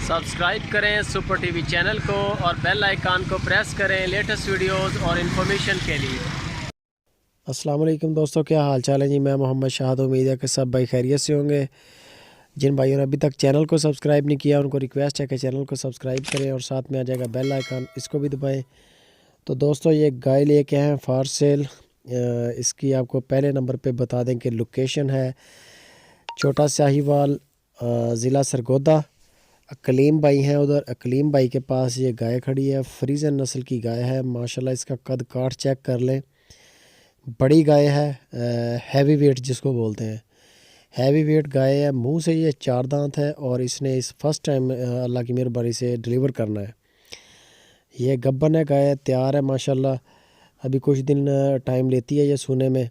Subscribe करें super TV channel को और बेल आइकन को प्रेस करें लेटेस्ट वीडियोस और इन्फॉर्मेशन के लिए। अस्सलाम वालेकुम दोस्तों, क्या हाल चाल है जी। मैं मोहम्मद शाहद, उम्मीद है कि सब भाई खैरियत से होंगे। जिन भाइयों ने अभी तक चैनल को सब्सक्राइब नहीं किया उनको रिक्वेस्ट है कि चैनल को सब्सक्राइब करें और साथ में आ जाएगा बेल आइकन, इसको भी दबाएं। तो दोस्तों ये गाय लेके हैं फॉर सेल। इसकी आपको पहले नंबर पे बता दें कि लोकेशन है छोटा साहिवाल, ज़िला सरगोदा। अकलीम भाई हैं उधर, अकलीम भाई के पास ये गाय खड़ी है। फ्रीजन नस्ल की गाय है माशाल्लाह। इसका कद काठ चेक कर लें, बड़ी गाय है, हैवी वेट जिसको बोलते हैं। हैवी वेट गाय है, मुंह से ये 4 दांत है और इसने इस फर्स्ट टाइम अल्लाह की मेहरबानी से डिलीवर करना है। ये गब्बन है, गाय तैयार है माशाल्लाह। अभी कुछ दिन टाइम लेती है ये सोने में।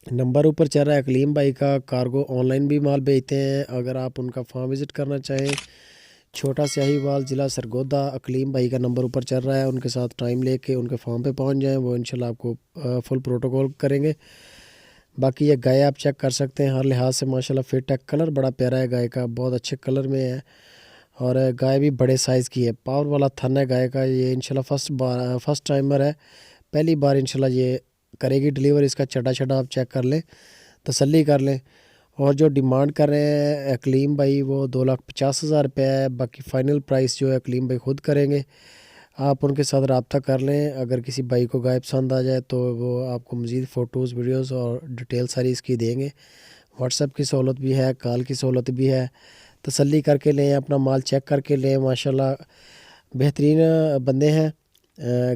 नंबर ऊपर चल रहा है अकलीम भाई का। कार्गो ऑनलाइन भी माल भेजते हैं। अगर आप उनका फार्म विज़िट करना चाहें, छोटा साहिवाल, ज़िला सरगोदा, अकलीम भाई का नंबर ऊपर चल रहा है। उनके साथ टाइम लेके उनके फार्म पे पहुंच जाएं, वो इंशाल्लाह आपको फुल प्रोटोकॉल करेंगे। बाकी ये गाय आप चेक कर सकते हैं, हर लिहाज से माशाल्लाह फिट है। कलर बड़ा प्यारा है गाय का, बहुत अच्छे कलर में है और गाय भी बड़े साइज़ की है। पावर वाला थन है गाय का। ये इंशाल्लाह फर्स्ट टाइमर है, पहली बार इंशाल्लाह ये करेगी डिलीवर। इसका चटा आप चेक कर लें, तसल्ली कर लें। और जो डिमांड कर रहे हैं अकलीम भाई वो 2,50,000 रुपये है। बाकी फ़ाइनल प्राइस जो है अकलीम भाई ख़ुद करेंगे। आप उनके साथ रब्ता कर लें। अगर किसी भाई को गाय पसंद आ जाए तो वो आपको मज़ीद फ़ोटोज़, वीडियोज़ और डिटेल सारी इसकी देंगे। व्हाट्सएप की सहूलत भी है, कॉल की सहूलत भी है। तसल्ली करके लें, अपना माल चेक करके लें। माशाल्लाह बेहतरीन बंदे हैं,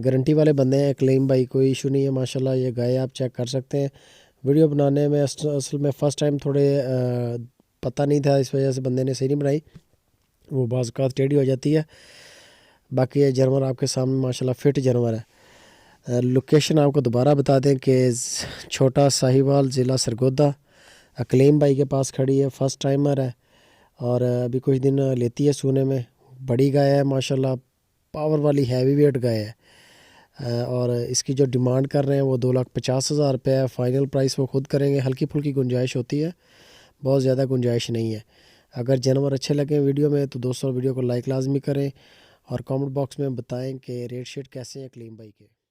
गारंटी वाले बंदे हैं अकलीम भाई, कोई इशू नहीं है माशाल्लाह। ये गाय आप चेक कर सकते हैं। वीडियो बनाने में असल में फ़र्स्ट टाइम थोड़े पता नहीं था, इस वजह से बंदे ने सही नहीं बनाई, वो बाज़ औक़ात टेढ़ी हो जाती है। बाकी ये जानवर आपके सामने माशाल्लाह फ़िट जानवर है। लोकेशन आपको दोबारा बता दें कि छोटा साहिवाल, ज़िला सरगोदा, अकलीम भाई के पास खड़ी है। फ़र्स्ट टाइमर है और अभी कुछ दिन लेती है सोने में। बड़ी गाय है माशाल्लाह, पावर वाली हैवी वेट गाय है। और इसकी जो डिमांड कर रहे हैं वो 2,50,000 रुपये है। फ़ाइनल प्राइस वो ख़ुद करेंगे। हल्की फुल्की गुंजाइश होती है, बहुत ज़्यादा गुंजाइश नहीं है। अगर जानवर अच्छे लगे वीडियो में तो दोस्तों वीडियो को लाइक लाजमी करें और कमेंट बॉक्स में बताएं कि रेट शेट कैसे हैं अकलीम भाई के।